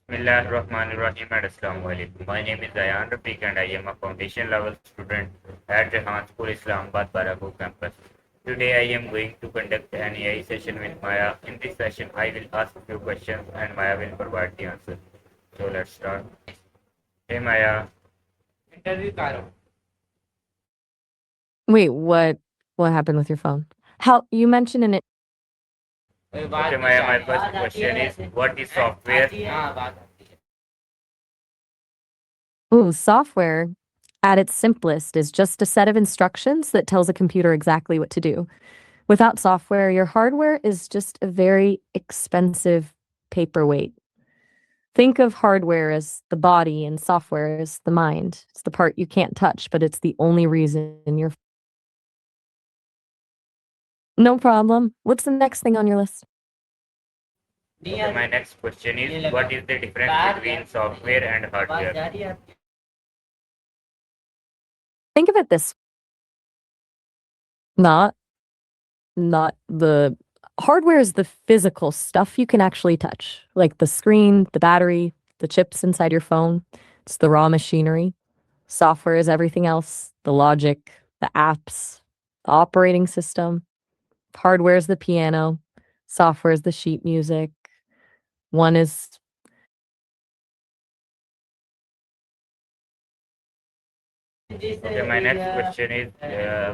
Bismillahirrahmanirrahim and Assalamu alaikum. My name is Zayan Rafiq and I am a foundation level student at Rehan School Islamabad Barago campus. Today I am going to conduct an AI session with Maya. In this session I will ask a few questions and Maya will provide the answer. So let's start. Hey Maya. Interview Karo. Wait, what happened with your phone? How you mentioned in it. Okay Maya, my first question is what is software? Ooh, software at its simplest is just a set of instructions that tells a computer exactly what to do. Without software, your hardware is just a very expensive paperweight. Think of hardware as the body and software as the mind. It's the part you can't touch, but it's the only reason you're. No problem. What's the next thing on your list? Okay, my next question is what is the difference between software and hardware? Think of it this. Not not the hardware is the physical stuff you can actually touch, like the screen, the battery, the chips inside your phone. It's the raw machinery. Software is everything else, the logic, the apps, the operating system. Hardware is the piano. Software is the sheet music. One is. Okay, my next question is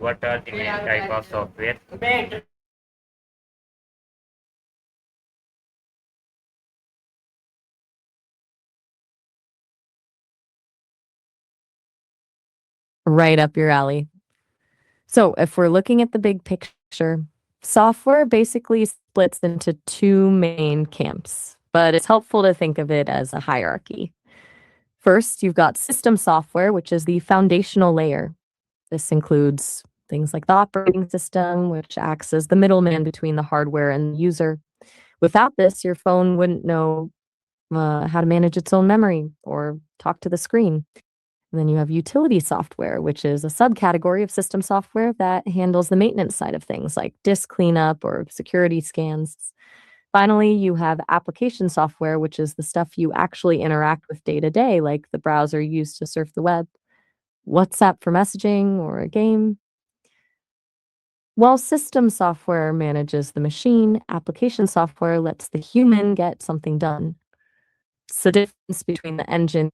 what are the main type of software? Right up your alley. So, if we're looking at the big picture, software basically splits into two main camps, but it's helpful to think of it as a hierarchy. First, you've got system software, which is the foundational layer. This includes things like the operating system, which acts as the middleman between the hardware and the user. Without this, your phone wouldn't know how to manage its own memory or talk to the screen. And then you have utility software, which is a subcategory of system software that handles the maintenance side of things like disk cleanup or security scans. Finally, you have application software, which is the stuff you actually interact with day to day, like the browser used to surf the web, WhatsApp for messaging, or a game. While system software manages the machine, application software lets the human get something done. It's the difference between the engine.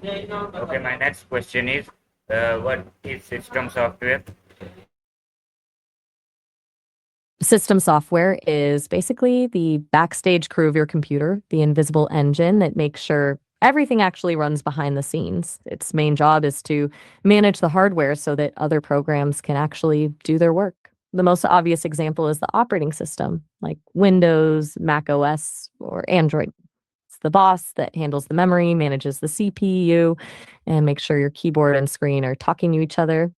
Okay, my next question is what is system software? System software is basically the backstage crew of your computer, the invisible engine that makes sure everything actually runs behind the scenes. Its main job is to manage the hardware so that other programs can actually do their work. The most obvious example is the operating system, like Windows, Mac OS, or Android. It's the boss that handles the memory, manages the CPU, and makes sure your keyboard and screen are talking to each other.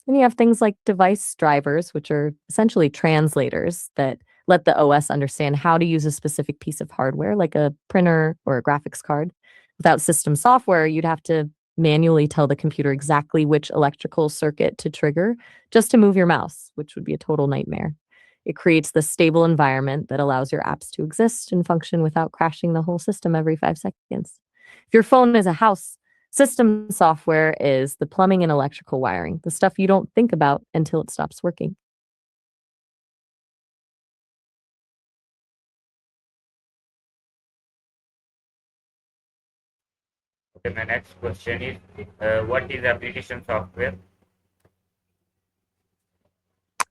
Then you have things like device drivers, which are essentially translators that let the OS understand how to use a specific piece of hardware, like a printer or a graphics card. Without system software, you'd have to manually tell the computer exactly which electrical circuit to trigger just to move your mouse, which would be a total nightmare. It creates the stable environment that allows your apps to exist and function without crashing the whole system every 5 seconds. If your phone is a house, system software is the plumbing and electrical wiring, the stuff you don't think about until it stops working. Okay, my next question is what is application software?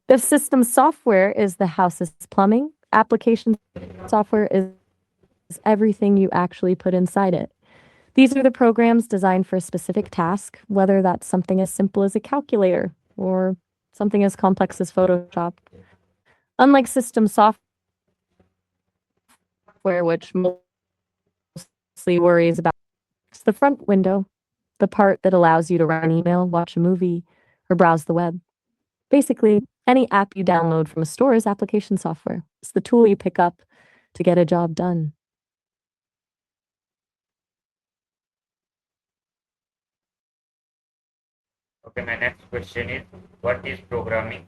The system software is the house's plumbing. Application software is everything you actually put inside it. These are the programs designed for a specific task, whether that's something as simple as a calculator or something as complex as Photoshop. Unlike system software, which mostly worries about it's the front window, the part that allows you to run email, watch a movie, or browse the web. Basically, any app you download from a store is application software. It's the tool you pick up to get a job done. Okay, my next question is what is programming?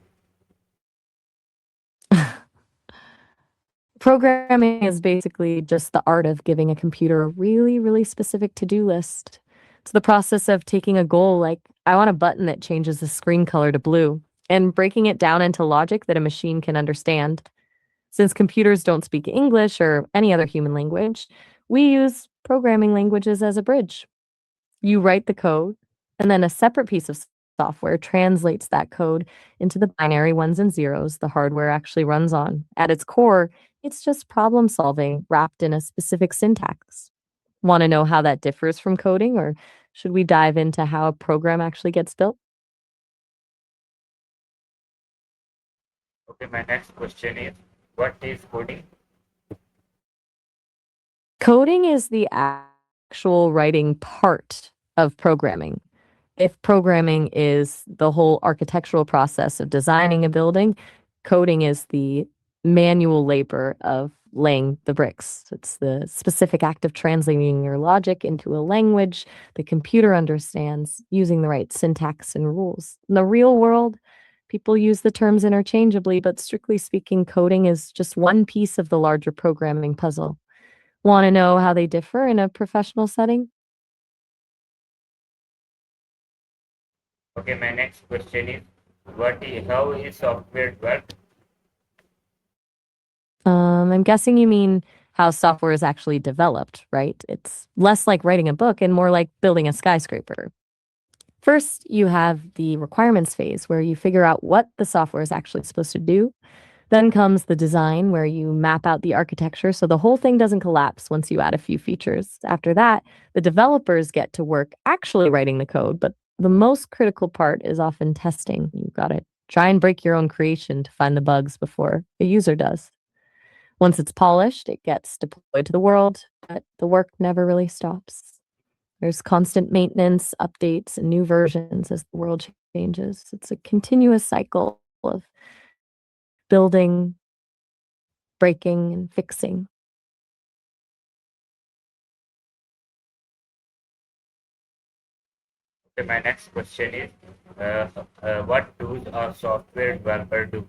Programming is basically just the art of giving a computer a really, really specific to-do list. It's the process of taking a goal like, I want a button that changes the screen color to blue, and breaking it down into logic that a machine can understand. Since computers don't speak English or any other human language, we use programming languages as a bridge. You write the code, and then a separate piece of software translates that code into the binary ones and zeros the hardware actually runs on. At its core, it's just problem solving wrapped in a specific syntax. Want to know how that differs from coding, or should we dive into how a program actually gets built? Okay, my next question is, what is coding? Coding is the actual writing part of programming. If programming is the whole architectural process of designing a building, coding is the manual labor of laying the bricks. It's the specific act of translating your logic into a language the computer understands, using the right syntax and rules. In the real world, people use the terms interchangeably, but strictly speaking, coding is just one piece of the larger programming puzzle. Want to know how they differ in a professional setting? Okay, my next question is, how is software developed? I'm guessing you mean how software is actually developed, right? It's less like writing a book and more like building a skyscraper. First, you have the requirements phase where you figure out what the software is actually supposed to do. Then comes the design where you map out the architecture so the whole thing doesn't collapse once you add a few features. After that, the developers get to work actually writing the code, but the most critical part is often testing. You've got to try and break your own creation to find the bugs before a user does. Once it's polished, it gets deployed to the world, but the work never really stops. There's constant maintenance, updates, and new versions as the world changes. It's a continuous cycle of building, breaking, and fixing. Okay, my next question is, what does a software developer do?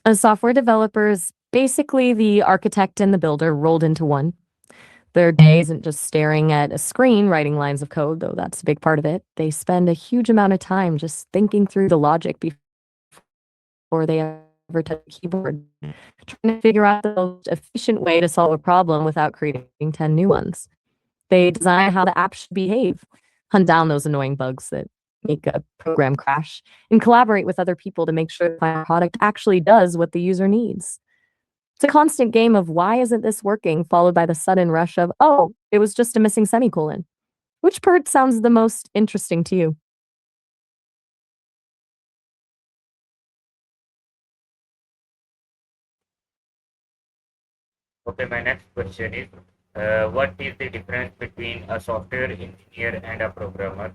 A software developer is basically the architect and the builder rolled into one. Their day isn't just staring at a screen writing lines of code, though that's a big part of it. They spend a huge amount of time just thinking through the logic before they ever touch the keyboard, trying to figure out the most efficient way to solve a problem without creating 10 new ones. They design how the app should behave, hunt down those annoying bugs that make a program crash, and collaborate with other people to make sure the final product actually does what the user needs. It's a constant game of why isn't this working, followed by the sudden rush of, oh, it was just a missing semicolon. Which part sounds the most interesting to you? Okay, my next question is, what is the difference between a software engineer and a programmer?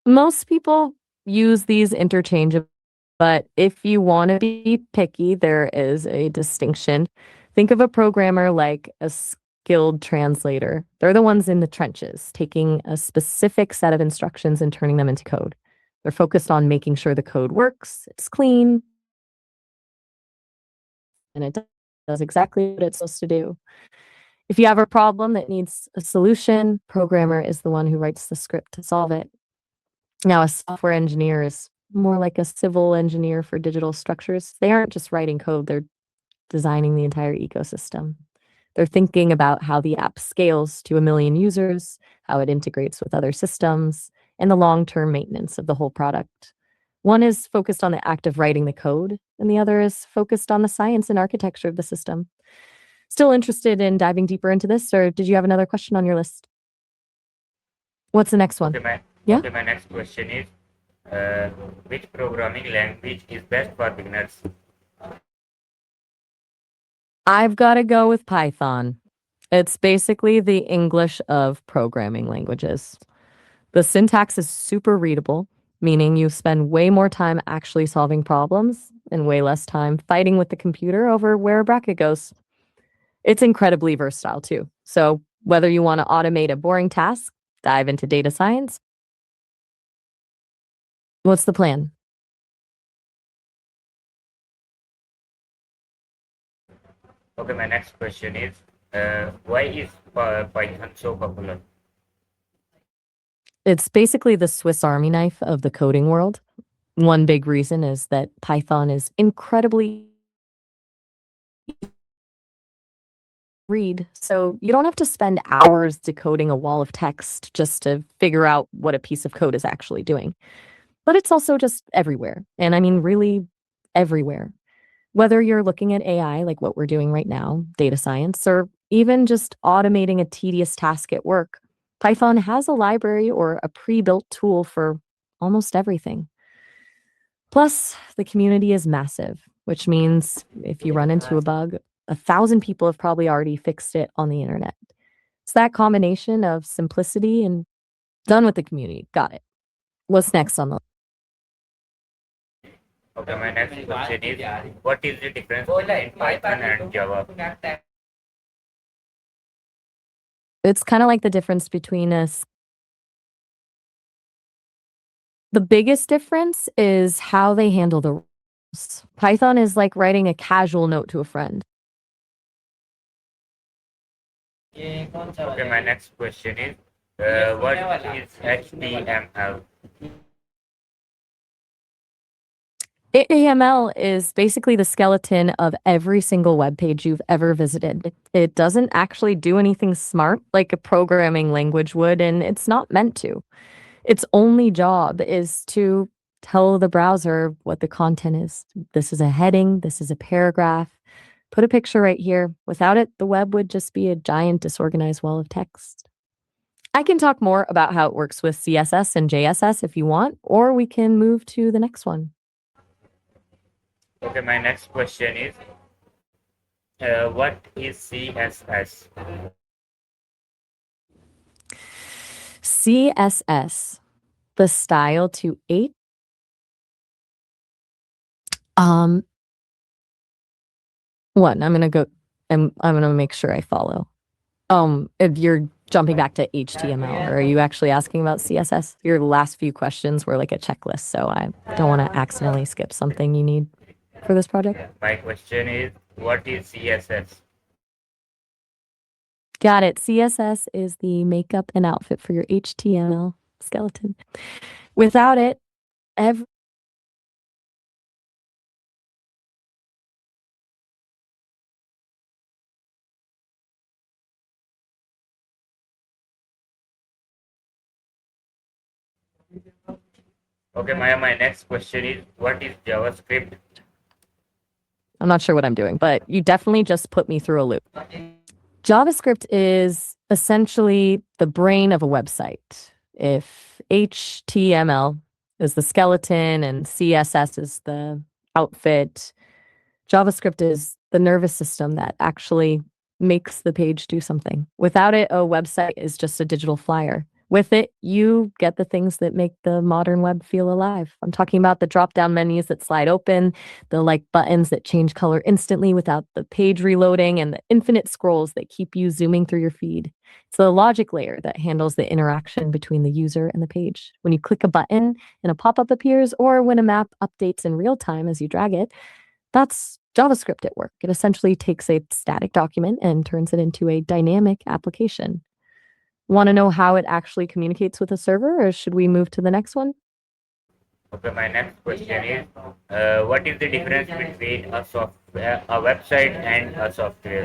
Most people use these interchangeably, but if you want to be picky, there is a distinction. Think of a programmer like a skilled translator. They're the ones in the trenches, taking a specific set of instructions and turning them into code. They're focused on making sure the code works, it's clean, and it does exactly what it's supposed to do. If you have a problem that needs a solution, programmer is the one who writes the script to solve it. Now, a software engineer is more like a civil engineer for digital structures. They aren't just writing code, they're designing the entire ecosystem. They're thinking about how the app scales to 1 million users, how it integrates with other systems, and the long-term maintenance of the whole product. One is focused on the act of writing the code, and the other is focused on the science and architecture of the system. Still interested in diving deeper into this, or did you have another question on your list? What's the next one? Okay, my Yeah? okay, my next question is, uh, which programming language is best for beginners? I've got to go with Python. It's basically the English of programming languages. The syntax is super readable, meaning you spend way more time actually solving problems and way less time fighting with the computer over where a bracket goes. It's incredibly versatile too. So, whether you want to automate a boring task, dive into data science, what's the plan? Okay, my next question is, why is Python so popular? It's basically the Swiss Army knife of the coding world. One big reason is that Python is incredibly read, so you don't have to spend hours decoding a wall of text just to figure out what a piece of code is actually doing. But it's also just everywhere, and I mean really everywhere. Whether you're looking at AI like what we're doing right now, data science, or even just automating a tedious task at work, Python has a library or a pre-built tool for almost everything. Plus, the community is massive, which means if you run into a bug, 1,000 people have probably already fixed it on the internet. It's that combination of simplicity and done with the community. Got it. What's next on the Okay, my next question is, what is the difference between Python and Java? It's kind of like the difference between us. The biggest difference is how they handle the rules. Python is like writing a casual note to a friend. Okay, my next question is, what is HTML? HTML is basically the skeleton of every single web page you've ever visited. It doesn't actually do anything smart like a programming language would, and it's not meant to. Its only job is to tell the browser what the content is. This is a heading, this is a paragraph. Put a picture right here. Without it, the web would just be a giant disorganized wall of text. I can talk more about how it works with CSS and JSS if you want, or we can move to the next one. Okay, my next question is, what is CSS? CSS, the style to 8. Um, One, I'm gonna go and I'm gonna make sure I follow. If you're jumping back to HTML, or are you actually asking about CSS? Your last few questions were like a checklist, so I don't want to accidentally skip something you need for this project. My question is, what is CSS? Got it. CSS is the makeup and outfit for your HTML skeleton. Without it, every Okay, my next question is, what is JavaScript? I'm not sure what I'm doing, but you definitely just put me through a loop. JavaScript is essentially the brain of a website. If HTML is the skeleton and CSS is the outfit, JavaScript is the nervous system that actually makes the page do something. Without it, a website is just a digital flyer. With it, you get the things that make the modern web feel alive. I'm talking about the drop-down menus that slide open, the like buttons that change color instantly without the page reloading, and the infinite scrolls that keep you zooming through your feed. It's the logic layer that handles the interaction between the user and the page. When you click a button and a pop-up appears, or when a map updates in real time as you drag it, that's JavaScript at work. It essentially takes a static document and turns it into a dynamic application. Want to know how it actually communicates with a server, or should we move to the next one? Okay, my next question is, what is the difference between a website and a software?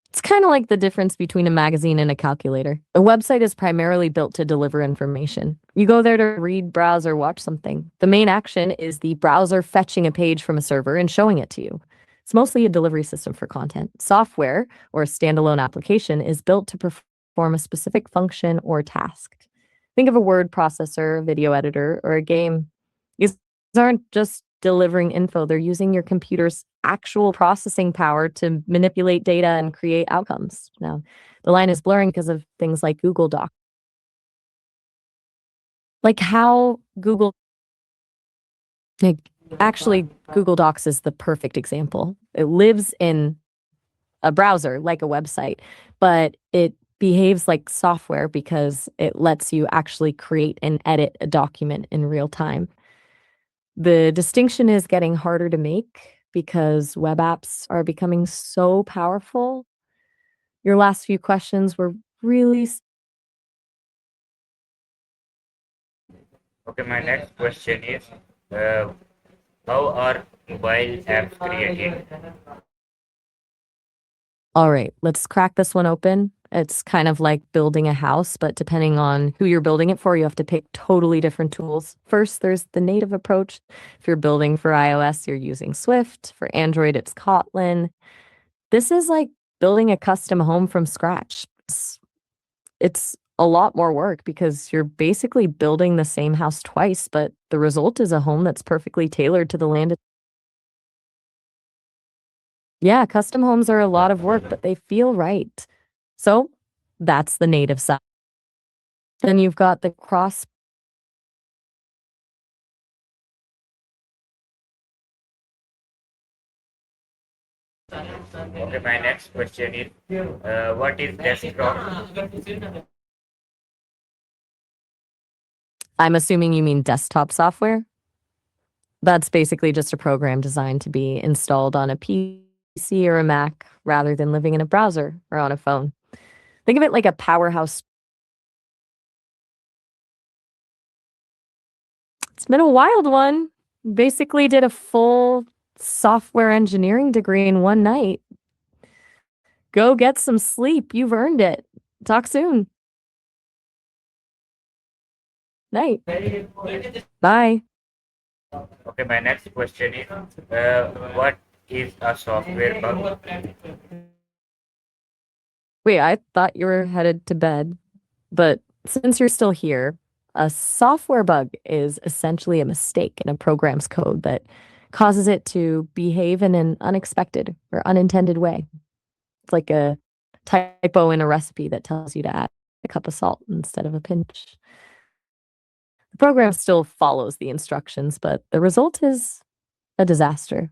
It's kind of like the difference between a magazine and a calculator. A website is primarily built to deliver information. You go there to read, browse, or watch something. The main action is the browser fetching a page from a server and showing it to you. It's mostly a delivery system for content. Software, or a standalone application, is built to perform a specific function or task. Think of a word processor, a video editor, or a game. These aren't just delivering info, they're using your computer's actual processing power to manipulate data and create outcomes. Now, the line is blurring because of things like Google Doc. Like how Google, like, actually, Google Docs is the perfect example. It lives in a browser like a website, but it behaves like software because it lets you actually create and edit a document in real time. The distinction is getting harder to make because web apps are becoming so powerful. Your last few questions were really Okay, my next question is, uh, how are mobile apps created? all right. Let's crack this one open. It's kind of like building a house, but depending on who you're building it for, you have to pick totally different tools. First, there's the native approach. If you're building for iOS, you're using Swift. For Android, it's Kotlin. This is like building a custom home from scratch. It's a lot more work because you're basically building the same house twice, but the result is a home that's perfectly tailored to the land. Yeah, custom homes are a lot of work, but they feel right. So that's the native side. Then you've got the cross. Okay, my next question is, what is desktop? I'm assuming you mean desktop software. That's basically just a program designed to be installed on a PC or a Mac rather than living in a browser or on a phone. Think of it like a powerhouse. It's been a wild one. Basically did a full software engineering degree in one night. Go get some sleep. You've earned it. Talk soon. Night. Bye. Okay, my next question is, what is a software bug? Wait, I thought you were headed to bed, but since you're still here, a software bug is essentially a mistake in a program's code that causes it to behave in an unexpected or unintended way. It's like a typo in a recipe that tells you to add a cup of salt instead of a pinch. The program still follows the instructions, but the result is a disaster.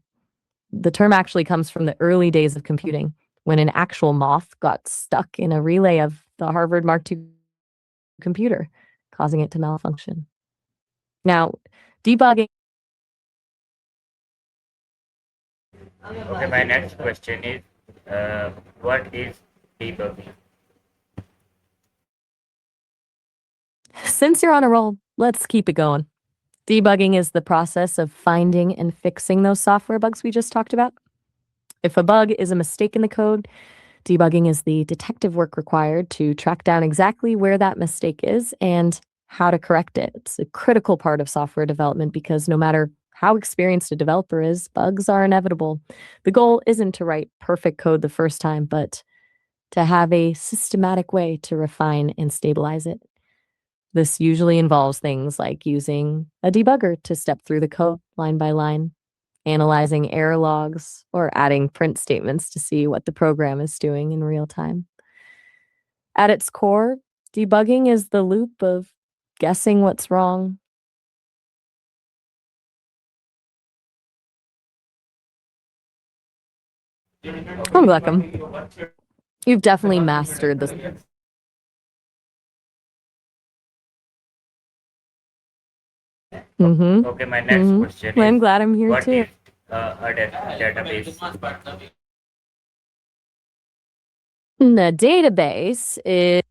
The term actually comes from the early days of computing when an actual moth got stuck in a relay of the Harvard Mark II computer, causing it to malfunction. Now, debugging. Okay, my next question is, what is debugging? Since you're on a roll, let's keep it going. Debugging is the process of finding and fixing those software bugs we just talked about. If a bug is a mistake in the code, debugging is the detective work required to track down exactly where that mistake is and how to correct it. It's a critical part of software development because no matter how experienced a developer is, bugs are inevitable. The goal isn't to write perfect code the first time, but to have a systematic way to refine and stabilize it. This usually involves things like using a debugger to step through the code line by line, analyzing error logs, or adding print statements to see what the program is doing in real time. At its core, debugging is the loop of guessing what's wrong. Oh, welcome. You've definitely mastered this. Mm-hmm. Okay, my next question I'm is, glad I'm here what too. is a database?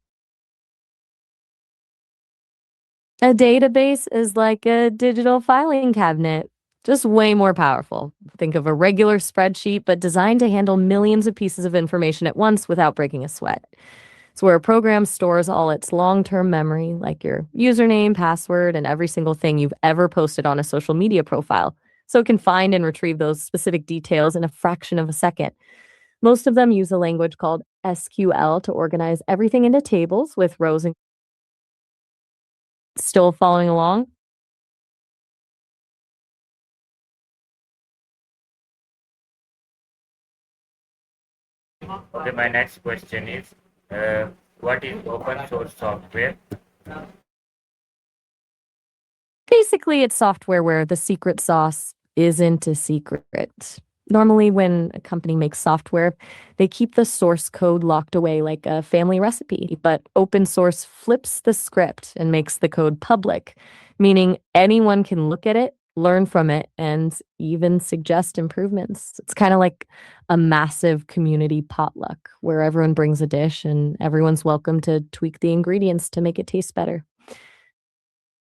The database is like a digital filing cabinet, just way more powerful. Think of a regular spreadsheet, but designed to handle millions of pieces of information at once without breaking a sweat. It's where a program stores all its long-term memory, like your username, password, and every single thing you've ever posted on a social media profile, so it can find and retrieve those specific details in a fraction of a second. Most of them use a language called SQL to organize everything into tables with rows and still following along. Okay, my next question is, what is open source software? Basically, it's software where the secret sauce isn't a secret. Normally, when a company makes software, they keep the source code locked away like a family recipe, but open source flips the script and makes the code public, meaning anyone can look at it learn from it, and even suggest improvements. It's kind of like a massive community potluck where everyone brings a dish and everyone's welcome to tweak the ingredients to make it taste better.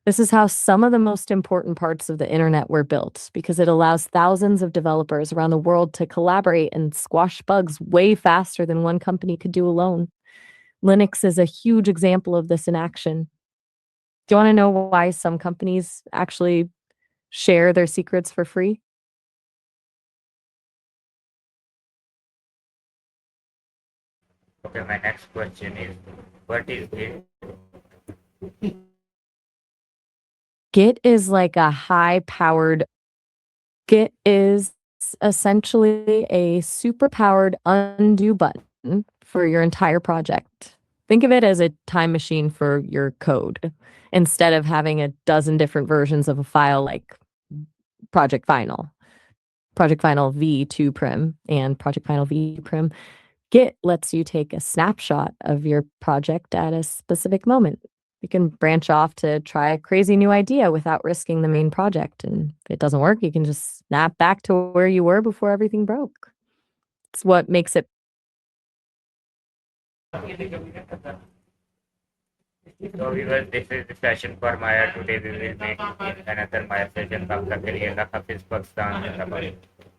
This is how some of the most important parts of the internet were built because it allows thousands of developers around the world to collaborate and squash bugs way faster than one company could do alone. Linux is a huge example of this in action. Do you want to know why some companies actually share their secrets for free? Okay, my next question is, what is Git? Git is like a high powered, Git is essentially a super powered undo button for your entire project. Think of it as a time machine for your code instead of having a dozen different versions of a file like Project Final, Project Final V2 prim, and Project Final V prim. Git lets you take a snapshot of your project at a specific moment. You can branch off to try a crazy new idea without risking the main project. And if it doesn't work, you can just snap back to where you were before everything broke. It's what makes it. So viewers, this is the session for Maya. Today we will meet in another Maya session. तब तक के लिए अल्लाह हाफिज, पाकिस्तान जिंदाबाद.